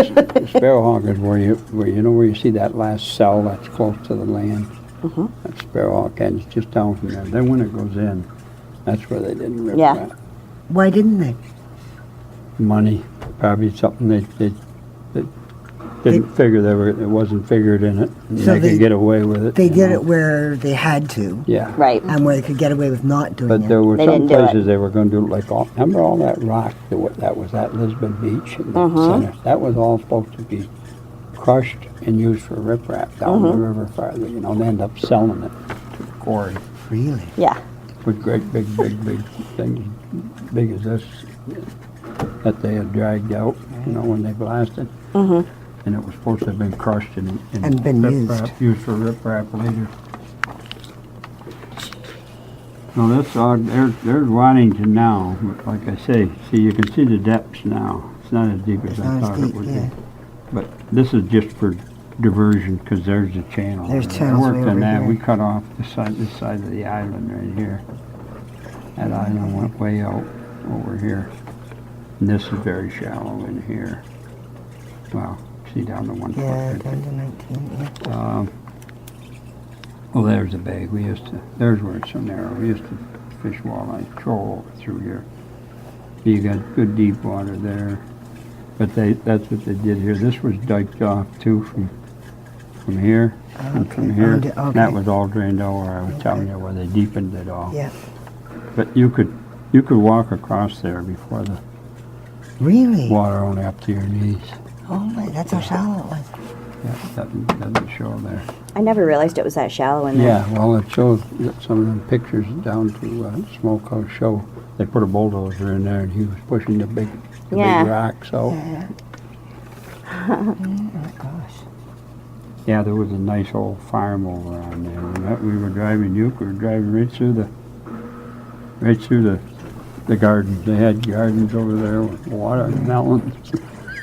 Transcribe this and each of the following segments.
Sparrowhawk is where you know where you see that last cell that's close to the land. That's Sparrowhawk, and it's just down from there. Then when it goes in, that's where they didn't rip that. Why didn't they? Money, probably something they didn't figure it wasn't figured in it. And So they could get away with it. They you did know. it where they had to. Yeah. Right. And where they could get away with not doing But it. there were They some didn't do it. places they were going to do like remember all that rock that was at Lisbon Beach in the center. That was all supposed to be crushed and used for riprap down the river farther. You know, they end up selling it to the quarry Really? Yeah. with great big things, big as this, that they had dragged out. You know, when they blasted. And it was supposed to have been crushed and been used for riprap later. Now this there's Waddington now, but like I say, see you can see the depths now. It's not as deep as I thought it would be. But this is just for diversion because there's a channel. There's I channels worked way on over that. here. We cut off this side of the island right here. That island went way out over here. And this is very shallow in here. Well, see down to 1 foot. Yeah, right down to 19, yeah. Well, there's a bay. There's where it's so narrow. We used to fish walleye troll through here. You got good deep water there. But that's what they did here. This was diked off too from here and from here. Okay. That was all drained out where I was telling you where they deepened it all. Yeah. But you could walk across there before the Really? water only up to your knees. Oh my, that's how shallow it was. Yeah, that doesn't show there. I never realized it was that shallow in there. Yeah, well, it shows some of them pictures down to Smokehouse show. They put a bulldozer in there, and he was pushing the big rocks out. Yeah. Oh my gosh. Yeah, there was a nice old farm over on there. We were driving Duke. We were driving right through the gardens. They had gardens over there with watermelons.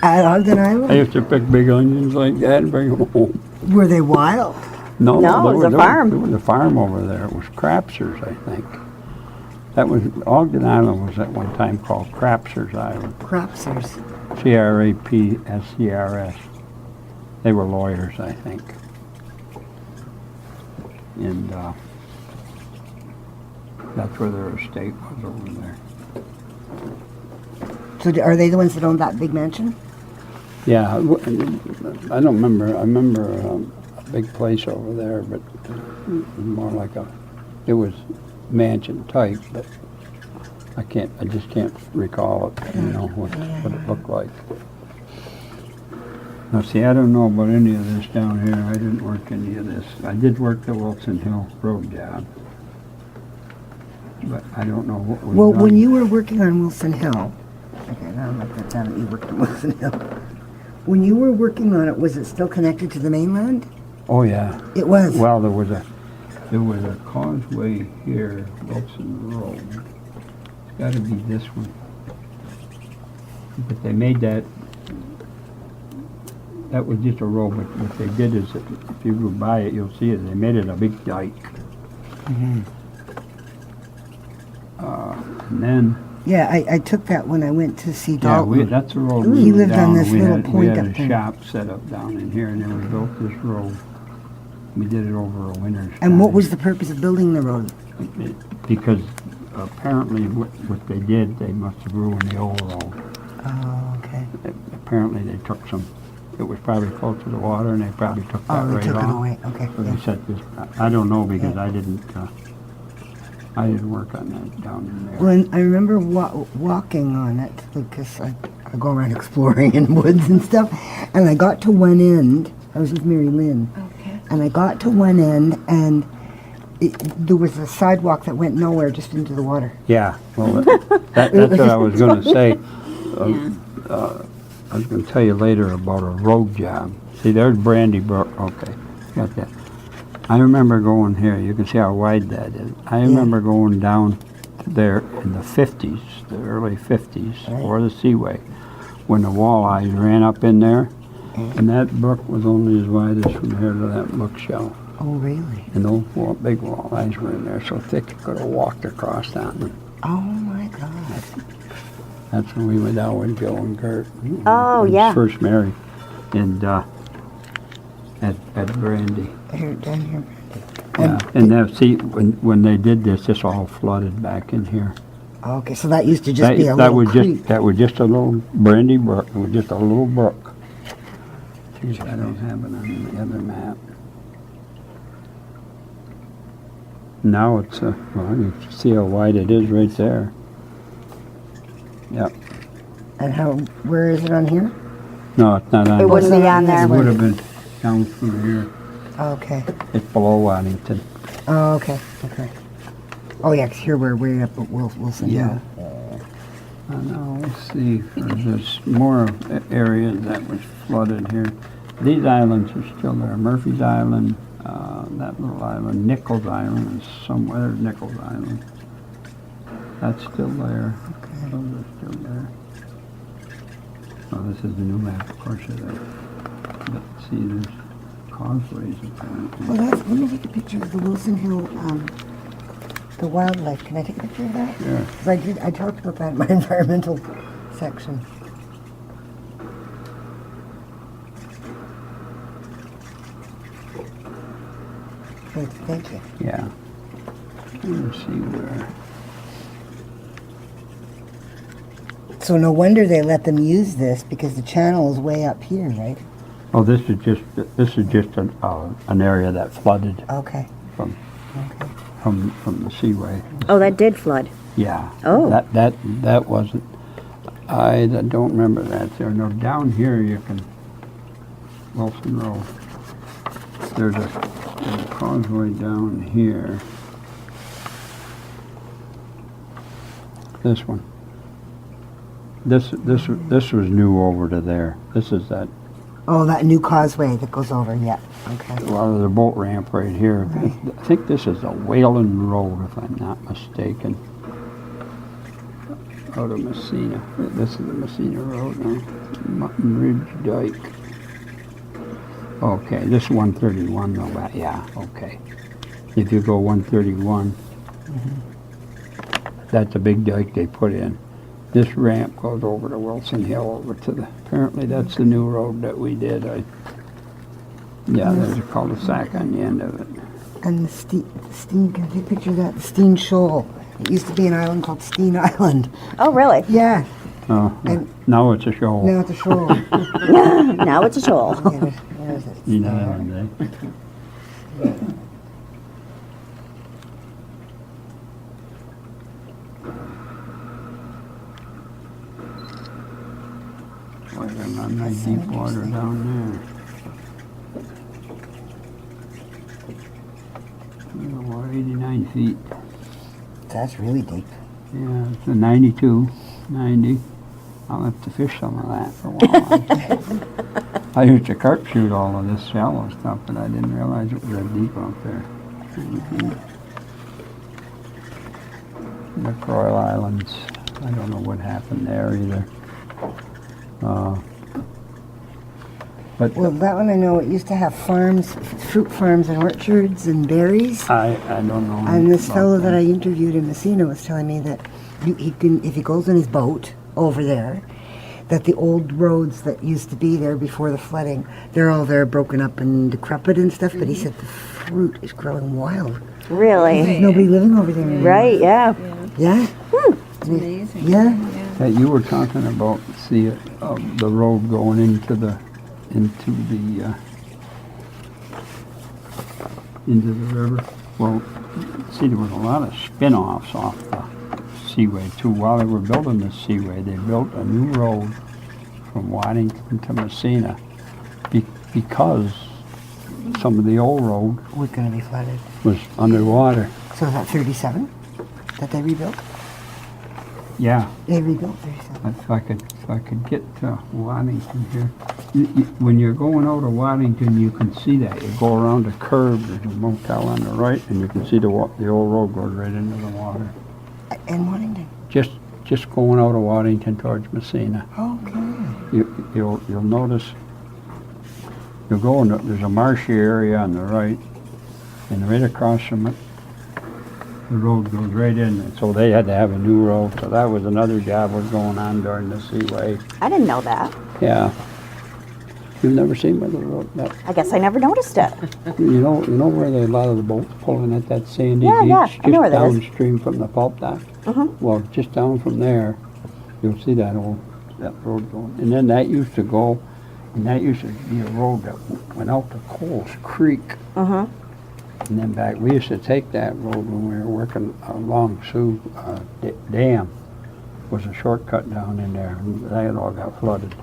At Ogden Island? I used to pick big onions like that and bring them home. Were they wild? No, it was a farm. There was a farm over there. It was Crapsers, I think. That was, Ogden Island was at one time called Crapsers Island. Crapsers. Crapscrs. They were lawyers, I think. And that's where their estate was over there. So are they the ones that owned that big mansion? Yeah, I don't remember. I remember a big place over there, but more like it was mansion type, but I just can't recall it, you know, what it looked like. Now see, I don't know about any of this down here. I didn't work any of this. I did work the Wilson Hill Road job, but I don't know what was Well, done. when you were working on Wilson Hill, okay, now I'm not going to tell that you worked on Wilson Hill. When you were working on it, was it still connected to the mainland? Oh yeah. It was. Well, there was a causeway here, Wilson Road. It's got to be this one. But they made that. That was just a road, but what they did is, if you go by it, you'll see it. They made it a big dike. And then. Yeah, I took that when I went to see Yeah, Dalton. that's the road. He lived on this we little had, point We had up a there. shop set up down in here, and then we built this road. We did it over a winter's And what time. was the purpose of building the road? Because apparently what they did, they must have ruined the old road. Oh, okay. Apparently they took some, it was probably close to the water, and they probably took that Oh, they right took it off. away. Okay. So Yeah. they set this, I don't know because I didn't work on that down in there. Well, I remember walking on it because I go around exploring in woods and stuff, and I got to one end. I was with Mary Lynn. Okay. And I got to one end, and there was a sidewalk that went nowhere, just into the water. Yeah, well, that's what I was going to say. I was going to tell you later about a road job. See, there's Brandy Brook. Okay, got that. I remember going here. You can see how wide that is. I remember going down there in the 50s, the early 50s, or the Seaway, when the walleyes ran up in there, and that brook was only as wide as from here to that bookshelf. Oh, really? And those big walleyes were in there so thick you could have walked across on them. Oh, my God. That's when we went down with Joe and Gert. Oh, When yeah. First married. And, at Brandy. Here, down here. Yeah, and now, see, when they did this all flooded back in here. Okay, so that used to just be a That little was creek. that was just a little Brandy brook, it was just a little brook. Geez, I don't have it on the other map. Now it's, well, you can see how wide it is right there. Yep. And where is it on here? No, it's not on. It wouldn't be on It there. would have been down through here. Okay. It's below Waddington. Oh, okay, okay. Oh, yeah, 'cause here we're way up at Wilson Yeah. Hill. Now, let's see, there's more areas that was flooded here. These islands are still there. Murphy's Island, that little island, Nichols Island is somewhere, Nichols Island. That's still there. Okay. Those are still there. Oh, this is the new map, of course, of that. But see, there's causeways apparently. Well, let me take a picture of the Wilson Hill, the wildlife. Can I take a picture of that? Yeah. 'Cause I talked about that in my environmental section. Good, thank you. Yeah. Let's see where. So no wonder they let them use this, because the channel is way up here, right? Oh, this is just an area that flooded Okay, from okay. from the Seaway. Oh, that did flood. Yeah. Oh. That wasn't. I don't remember that there. No, down here you can. Wilson Road. There's a causeway down here. This one. This was new over to there. This is that. Oh, that new causeway that goes over, yeah, okay. Well, there's a boat ramp right here. Right. I think this is the Whalen Road, if I'm not mistaken. Out of Messina. This is the Messina Road now. Mutton Ridge Dike. Okay, this is 131 though, but yeah, okay. If you go 131, that's a big dike they put in. This ramp goes over to Wilson Hill, over to the, apparently that's the new road that we did. Yeah, there's a cul-de-sac on the end of it. And the Steen, can I take a picture of that? The Steen Shoal. It used to be an island called Steen Island. Oh, really? Yeah, Oh, And- now it's a shoal. now it's a shoal. Now it's a shoal. Where is it? You know, eh? Boy, there's not nice deep water down there. About 89 feet. That's really deep. Yeah, it's a 92, 90. I'll have to fish some of that for a while. I used to carp shoot all of this shallow stuff, but I didn't realize it was that deep out there. 90 feet. The Coral Islands, I don't know what happened there either. But Well, that one I know, it used to have farms, fruit farms and orchards and berries. I don't know. And this about fellow that them. I interviewed in Messina was telling me that he can, if he goes on his boat over there, that the old roads that used to be there before the flooding, they're all there broken up and decrepit and stuff, but he said the fruit is growing wild. Really? There's nobody living over there anymore. Right, yeah. Yeah? It's amazing. Yeah? Hey, you were talking about, see, the road going into the river. Well, see, there was a lot of spin-offs off the Seaway too. While they were building the Seaway, they built a new road from Waddington to Messina because some of the old road We're going to be flooded. was underwater. So is that 37 that they rebuilt? Yeah, They rebuilt 37. if I could get to Waddington here. When you're going out of Waddington, you can see that. You go around a curve, there's a motel on the right, and you can see the old road goes right into the water. In Waddington. Just going out of Waddington towards Messina. Okay. You'll notice, you'll go in, there's a marshy area on the right, and right across from it, the road goes right in, and so they had to have a new road, so that was another job was going on during the Seaway. I didn't know that. Yeah. You've never seen where the road, that, I guess I never noticed it. you know where a lot of the boats pulling at that sandy Yeah, beach? yeah, I know where that is. Just downstream from the pulp dock? Well, just down from there, you'll see that road going. And then that used to go, and that used to be a road that went out to Coles Creek. And then back, we used to take that road when we were working along Sioux Dam. Was a shortcut down in there, and that all got flooded.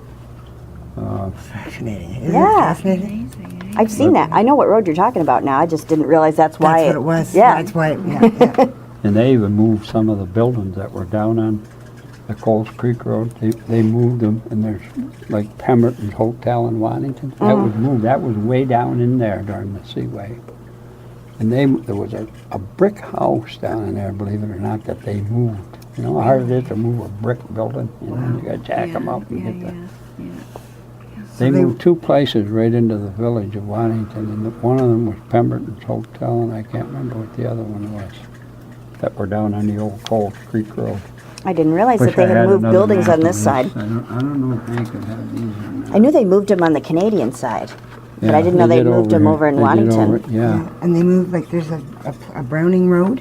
Fascinating. Isn't Yeah. it fascinating? I've seen that. I know what road you're talking about now. I just didn't realize that's why. That's what it was. Yeah. That's why. Yeah. And they even moved some of the buildings that were down on the Coles Creek Road. They moved them, and there's like Pemberton's Hotel in Wantington. That was moved. That was way down in there during the Seaway. And there was a brick house down in there, believe it or not, that they moved. You know how hard it is to move a brick building? You know, you got to jack them up and get the... They moved two places right into the village of Wantington, and one of them was Pemberton's Hotel, and I can't remember what the other one was, that were down on the old Coles Creek Road. I didn't realize Wish that they I had moved another buildings map on of this side. I don't know if they could have these or not. I knew they moved them on the Canadian side, but I didn't know they they did moved them here. over in They did Waddington. yeah. And they moved, like, there's a Browning Road.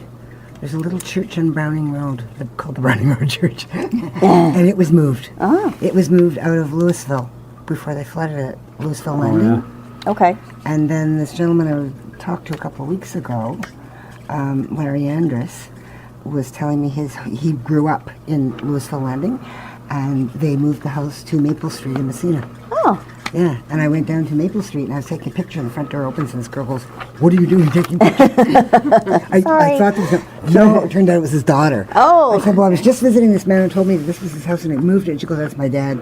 There's a little church on Browning Road called the Browning Road Church. And it was moved. Oh, It was moved out of Louisville before they flooded it, Louisville Landing. yeah. okay. And then this gentleman I talked to a couple of weeks ago, Larry Andrus, was telling me he grew up in Louisville Landing, and they moved the house to Maple Street in Messina. Oh, Yeah, and I went down to Maple Street and I was taking a picture, and the front door opens and this girl goes, "What are you doing taking pictures?" I thought this was, no, it turned out it was his daughter. Oh. I said, "Well, I was just visiting this man who told me that this was his house and he moved it." And she goes, "That's my dad."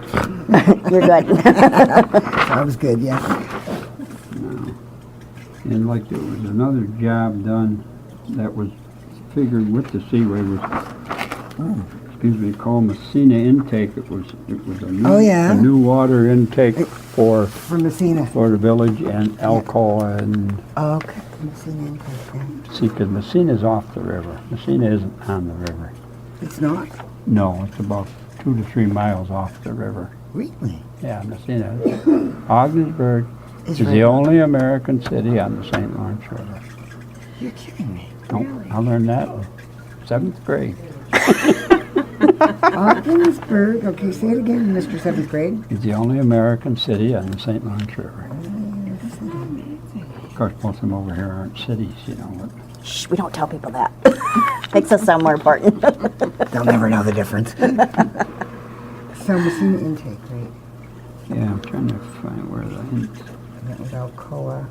you're good. So I was good, yeah. And like there was another job done that was figured with the Seaway was, excuse me, called Messina Intake. It was a new, Oh, yeah. a new water intake for From Messina. the village and Alcoa and Oh, okay. Messina Intake, yeah. see, 'cause Messina's off the river. Messina isn't on the river. It's not? No, it's about 2 to 3 miles off the river. Really? Yeah, Messina. Ogdensburg is right. the only American city on the St. Lawrence River. You're kidding me. Nope, I learned that in 7th grade. Ogdensburg, okay, say it again, Mr. 7th grade. It's the only American city on the St. Lawrence River. Of course, most of them over here aren't cities, you know. But Shh, we don't tell people that. Makes us sound more important. They'll never know the difference. So Messina Intake, right? yeah, I'm trying to find where the And that was Alcoa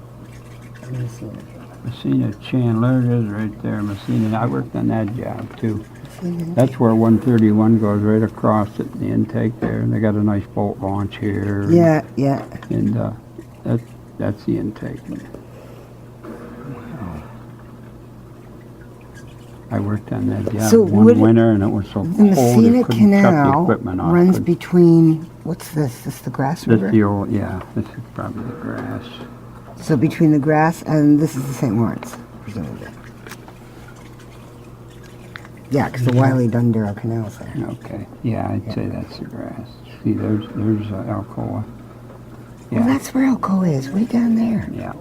and Messina. Messina Chandler it is right there. Messina. I worked on that job too. Messina. That's where 131 goes right across it, the intake there, and they got a nice boat launch here. Yeah, yeah. And that's the intake. I worked on that job So one would- winter, and it was so The cold Messina it couldn't shut the Canal equipment off. runs Couldn't- between, what's this? This the Grass That's River? the old, yeah, this is probably the grass. So between the Grass and this is the St. Lawrence, presumably. Yeah, because the Wiley Dundero Canal's there. Okay, yeah, I'd say that's the grass. See, there's Alcoa. Well, that's where Alcoa is, way down there. Yeah.